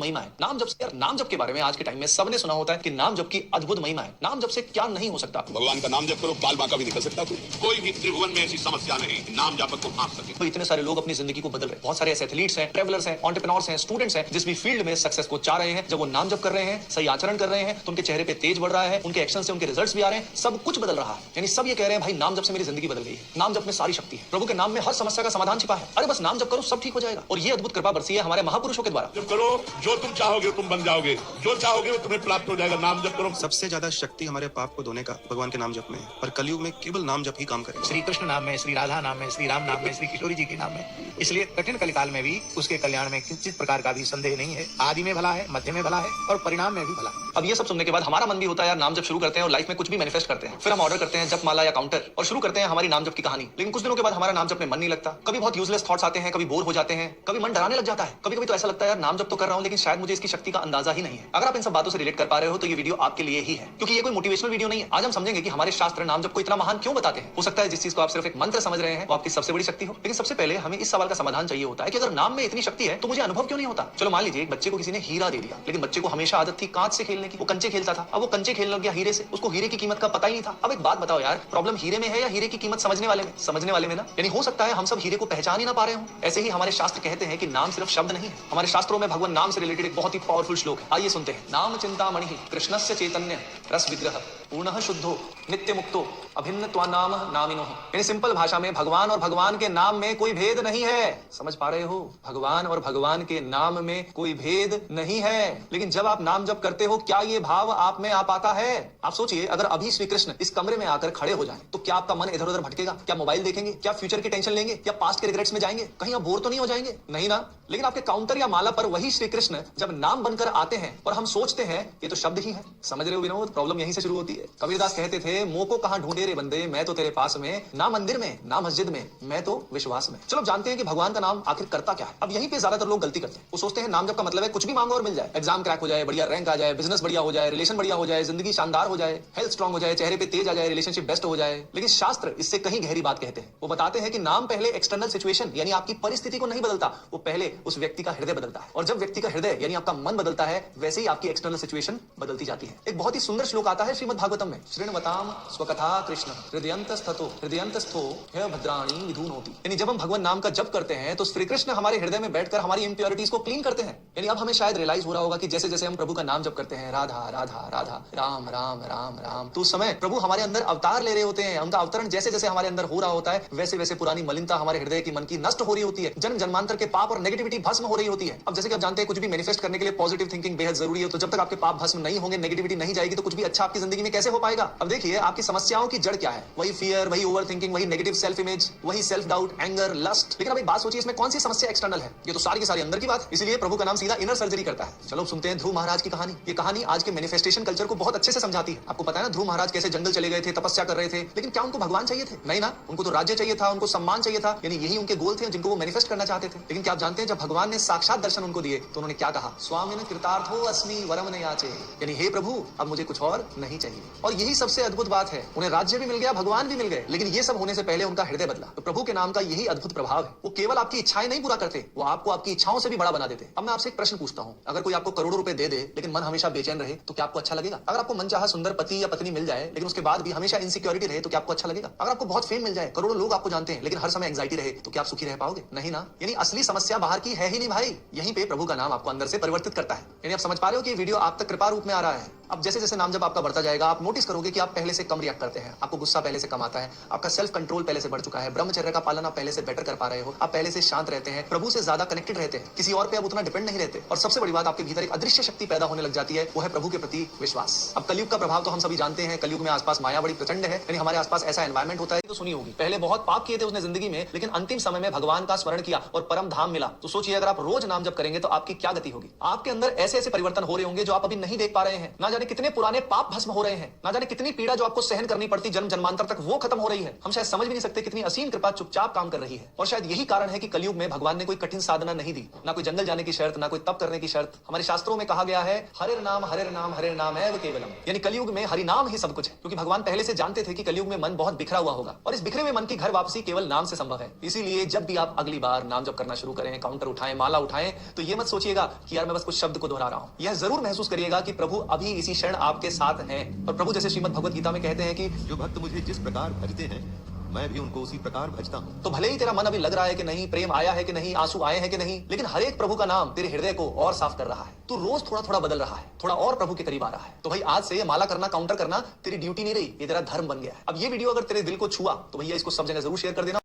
महिमा है। नाम जप यार, नाम जप के बारे में आज के टाइम में सबने सुना होता है कि नाम जप की अद्भुत महिमा है। नाम जप से क्या नहीं हो सकता। भगवान का नाम जप करो, बाल बांका भी निकल सकता है। कोई भी त्रिभुवन में ऐसी समस्या नहीं नाम जापक को भाग सके। तो इतने सारे लोग अपनी जिंदगी को बदल रहे हैं। बहुत सारे ऐसे एथलीट्स हैं, ट्रेवलर्स हैं, एंटरप्रेन्योर्स हैं, स्टूडेंट्स हैं, जिस भी फील्ड में सक्सेस को चाह रहे हैं, जब वो नाम जप कर रहे हैं, सही आचरण कर रहे हैं, तो उनके चेहरे पे तेज बढ़ रहा है, उनके एक्शन से उनके रिजल्ट्स भी आ रहे हैं, सब कुछ बदल रहा है। यानी सब ये कह रहे हैं भाई नाम जप से मेरी जिंदगी बदल गई है। नाम जप में सारी शक्ति है। प्रभु के नाम में हर समस्या का समाधान छिपा है। अरे बस नाम जप करो, सब ठीक हो जाएगा। और ये अद्भुत कृपा बरसी है हमारे महापुरुषों के द्वारा। जब करो जो तुम चाहोगे तुम बन जाओगे, जो चाहोगे वो तुम्हें प्राप्त हो जाएगा। नाम जप करो। सबसे ज्यादा शक्ति हमारे पाप को धोने का भगवान के नाम जप में है, पर कलयुग में केवल नाम जप ही काम करेगा। श्री कृष्ण नाम में, श्री राधा नाम में, श्री राम नाम में, श्री किशोरी जी के नाम में। इसलिए कठिन कलिकाल में भी उसके कल्याण में किंचित प्रकार का भी संदेह नहीं है। आदि में भला है, मध्य में भला है और परिणाम में भी भला। अब ये सब सुनने के बाद हमारा मन भी होता है यार नाम जप शुरू करते हैं और लाइफ में कुछ भी मैनिफेस्ट करते हैं। फिर हम ऑर्डर करते हैं जप माला या काउंटर और शुरू करते हैं हमारी नाम जप की कहानी। लेकिन कुछ दिनों के बाद हमारा नाम जप में मन नहीं लगता। कभी बहुत यूजलेस थॉट्स आते हैं, कभी बोर हो जाते हैं, कभी मन डराने लग जाता है। कभी कभी तो ऐसा लगता है यार नाम जप तो कर रहा हूं लेकिन शायद मुझे इसकी शक्ति का अंदाजा ही नहीं है। अगर आप इन सब बातों से रिलेट कर पा रहे हो तो ये वीडियो आपके लिए ही है, क्योंकि ये कोई मोटिवेशनल वीडियो नहीं है। आज हम समझेंगे कि हमारे शास्त्र नाम जप को इतना महान क्यों बताते हैं। हो सकता है जिस चीज को आप सिर्फ एक मंत्र समझ रहे हैं वो आपकी सबसे बड़ी शक्ति हो। लेकिन सबसे पहले हमें इस सवाल का समाधान चाहिए होता है कि अगर नाम में इतनी शक्ति है तो मुझे अनुभव क्यों नहीं होता। चलो मान लीजिए एक बच्चे को किसी ने हीरा दे दिया, लेकिन बच्चे को हमेशा आदत थी कांच से खेलने की। वो कंचे खेलता था, अब वो कंचे खेलने लग गया हीरे से। उसको हीरे की कीमत का पता ही नहीं था। अब एक बात बताओ यार, प्रॉब्लम हीरे में है या हीरे की कीमत समझने वाले में? समझने वाले में ना। यानी हो सकता है हम सब हीरे को पहचान ही ना पा रहे हो। ऐसे ही हमारे शास्त्र कहते हैं कि नाम सिर्फ शब्द नहीं है। हमारे शास्त्रों में भगवान नाम से रिलेटेड एक बहुत ही पावरफुल श्लोक है, आइए सुनते हैं। नाम चिंतामणि कृष्णस्य चैतन्य रस विग्रह पूर्णः शुद्धो नित्य मुक्तो अभिन्न त्वा नाम नामिनो। यानी सिंपल भाषा में भगवान और भगवान के नाम में कोई भेद नहीं है। समझ पा रहे हो? भगवान और भगवान के नाम में कोई भेद नहीं है। लेकिन जब आप नाम जप करते हो क्या ये भाव आप में आ पाता है? आप सोचिए अगर अभी श्री कृष्ण इस कमरे में आकर खड़े हो जाएं, तो क्या आपका मन इधर उधर भटकेगा? क्या मोबाइल देखेंगे? क्या फ्यूचर की टेंशन लेंगे? क्या पास्ट के रिग्रेट्स में जाएंगे? कहीं आप बोर तो नहीं हो जाएंगे? नहीं ना। लेकिन आपके काउंटर या माला पर वही श्री कृष्ण जब नाम बनकर आते हैं और हम सोचते हैं ये तो शब्द ही है। समझ रहे हो विनोद? प्रॉब्लम यहीं से शुरू होती है। कबीरदास कहते थे मोह को कहां ढूंढे रे बंदे, मैं तो तेरे पास में, ना मंदिर में ना मस्जिद में, मैं तो विश्वास में। चलो जानते हैं कि भगवान का नाम आखिर करता क्या है। अब यहीं पे ज्यादातर लोग गलती करते हैं। वो सोचते हैं नाम जप का मतलब है कुछ भी मांगो और मिल जाए। एग्जाम क्रैक हो जाए, बढ़िया रैंक आ जाए, बिजनेस बढ़िया हो जाए, रिलेशन बढ़िया हो जाए, जिंदगी शानदार हो जाए, हेल्थ स्ट्रांग हो जाए, चेहरे पे तेज आ जाए, रिलेशनशिप बेस्ट हो जाए। लेकिन शास्त्र इससे कहीं गहरी बात कहते हैं। वो बताते हैं कि नाम पहले एक्सटर्नल सिचुएशन यानी आपकी परिस्थिति को नहीं बदलता, वो पहले उस व्यक्ति का हृदय बदलता है। और जब व्यक्ति का हृदय यानी आपका मन बदलता है वैसे ही आपकी एक्सटर्नल सिचुएशन बदलती जाती है। एक बहुत ही सुंदर श्लोक आता है श्रीमद् भागवतम में, श्रृण्वताम स्वकथा कृष्ण हृदयंतस्थो हे भद्राणी विधुनोति। यानी जब हम भगवान नाम का जप करते हैं तो श्री कृष्ण हमारे हृदय में बैठकर हमारी इंप्योरिटीज को क्लीन करते हैं। यानी अब हमें शायद रियलाइज हो रहा होगा कि जैसे जैसे हम प्रभु का नाम जप करते हैं, राधा राधा राधा राम राम राम राम, तो उस समय प्रभु हमारे अंदर अवतार ले रहे होते हैं। उनका अवतरण जैसे जैसे हमारे अंदर हो रहा होता है वैसे वैसे पुरानी मलिनता हमारे हृदय की, मन की नष्ट हो रही होती है। जन्म जन्मांतर के पाप और नेगेटिविटी भस्म हो रही होती है। अब जैसे कि आप जानते हैं कुछ भी मैनिफेस्ट करने के लिए पॉजिटिव थिंकिंग बेहद जरूरी है। तो जब तक आपके पाप भस्म नहीं होंगे, नेगेटिविटी नहीं जाएगी, तो कुछ भी अच्छा आपकी जिंदगी में कैसे हो पाएगा? अब देखिए आपकी समस्याओं की जड़ क्या है? वही फियर, वही ओवर थिंकिंग, वही नेगेटिव सेल्फ इमेज, वही सेल्फ डाउट, एंगर, लस्ट। लेकिन अब एक बात सोचिए, इसमें कौन सी समस्या एक्सटर्नल है? ये तो सारी की सारी अंदर की बात। इसलिए प्रभु का नाम सीधा इनर सर्जरी करता है। चलो सुनते हैं ध्रुव महाराज की कहानी। ये कहानी आज के मैनिफेस्टेशन कल्चर को बहुत अच्छे से समझाती है। आपको पता है ना ध्रुव महाराज कैसे जंगल चले गए थे, तपस्या कर रहे थे, लेकिन क्या उनको भगवान चाहिए थे? नहीं ना। उनको तो राज्य चाहिए था, उनको सम्मान चाहिए था। यानी यही उनके गोल थे जिनको वो मैनिफेस्ट करना चाहते थे। लेकिन क्या आप जानते हैं जब भगवान ने साक्षात दर्शन उनको दिए तो उन्होंने क्या कहा? स्वामिन कृतार्थो अस्मि वरम न याचे। यानी हे प्रभु अब मुझे कुछ और नहीं चाहिए। और यही सबसे अद्भुत बात है, उन्हें राज्य भी मिल गया, भगवान भी मिल गए, लेकिन ये सब होने से पहले उनका हृदय बदला। तो प्रभु के नाम का यही अद्भुत प्रभाव है। वो केवल आपकी इच्छाएं नहीं पूरा करते, वो आपको आपकी इच्छाओं से भी बड़ा बना देते। अब मैं आपसे एक प्रश्न पूछता हूं, अगर कोई आपको करोड़ों रुपए दे दे लेकिन मन हमेशा बेचैन रहे तो क्या आपको अच्छा लगेगा? अगर आपको मनचाहा सुंदर पति या पत्नी मिल जाए लेकिन उसके बाद भी हमेशा इनसिक्योरिटी रहे तो क्या आपको अच्छा लगेगा? अगर आपको बहुत फेम मिल जाए, करोड़ों लोग आपको जानते हैं लेकिन हर समय एंजाइटी रहे तो क्या आप सुखी रह पाओगे? नहीं ना। यानी असली समस्या बाहर की है ही नहीं भाई, यहीं पे प्रभु का नाम आपको अंदर से परिवर्तित करता है। यानी आप समझ पा रहे हो कि वीडियो आप तक कृपा रूप में आ रहा है। अब जैसे जैसे नाम जब आपका बढ़ता जाएगा आप नोटिस करोगे कि आप पहले से कम रिएक्ट करते हैं, आपको गुस्सा पहले से कम आता है, आपका सेल्फ कंट्रोल पहले से बढ़ चुका है, ब्रह्मचर्य का पालन आप पहले से बेटर कर पा रहे हो, आप पहले से शांत रहते हैं, प्रभु से ज्यादा कनेक्टेड रहते हैं, किसी और पे आप उतना डिपेंड नहीं रहते। और सबसे बड़ी बात आपके भीतर एक अदृश्य शक्ति पैदा होने लग जाती है, वो है प्रभु के प्रति विश्वास। अब कलयुग का प्रभाव तो हम सभी जानते हैं, कलयुग में आसपास माया बड़ी प्रचंड है। यानी हमारे आसपास ऐसा एनवायरमेंट होता है, तो सुनी होगी पहले बहुत पाप किए थे उसने जिंदगी में, लेकिन अंतिम समय में भगवान का स्मरण किया और परम धाम मिला। तो सोचिए अगर आप रोज नाम जप करेंगे तो आपकी क्या गति होगी? आपके अंदर ऐसे ऐसे परिवर्तन हो रहे होंगे जो आप अभी नहीं देख पा रहे हैं। ना जाने कितने पुराने पाप भस्म हो रहे हैं। हैं, ना जाने कितनी पीड़ा जो आपको सहन करनी पड़ती जन्म जन्मांतर तक वो खत्म हो रही है। हम शायद समझ भी नहीं सकते कितनी असीम कृपा चुपचाप काम कर रही है। और शायद यही कारण है कि कलयुग में भगवान ने कोई कठिन साधना नहीं दी, ना कोई जंगल जाने की शर्त, ना कोई तप करने की शर्त। हमारे शास्त्रों में कहा गया है हरे नाम एव केवलम, यानी कलयुग में हरि नाम ही सब कुछ है। क्योंकि भगवान पहले से जानते थे कि कलयुग में मन बहुत बिखरा हुआ होगा और इस बिखरे हुए मन की घर वापसी केवल नाम से संभव है। इसीलिए जब भी आप अगली बार नाम जप करना शुरू करें, काउंटर उठाएं, माला उठाएं, तो ये मत सोचिएगा कि यार मैं बस कुछ शब्द को दोहरा रहा हूं। यह जरूर महसूस करिएगा कि प्रभु अभी इसी क्षण आपके साथ हैं। और प्रभु जैसे श्रीमद् भगवत गीता में कहते हैं कि जो भक्त मुझे जिस प्रकार भजते हैं मैं भी उनको उसी प्रकार भजता हूँ। तो भले ही तेरा मन अभी लग रहा है कि नहीं, प्रेम आया है कि नहीं, आंसू आए हैं कि नहीं, लेकिन हर एक प्रभु का नाम तेरे हृदय को और साफ कर रहा है। तू रोज थोड़ा थोड़ा बदल रहा है, थोड़ा और प्रभु के करीब आ रहा है। तो भाई आज से ये माला करना, काउंटर करना तेरी ड्यूटी नहीं रही, ये तेरा धर्म बन गया है। अब ये वीडियो अगर तेरे दिल को छुआ तो भैया इसको सब जगह जरूर शेयर कर देना।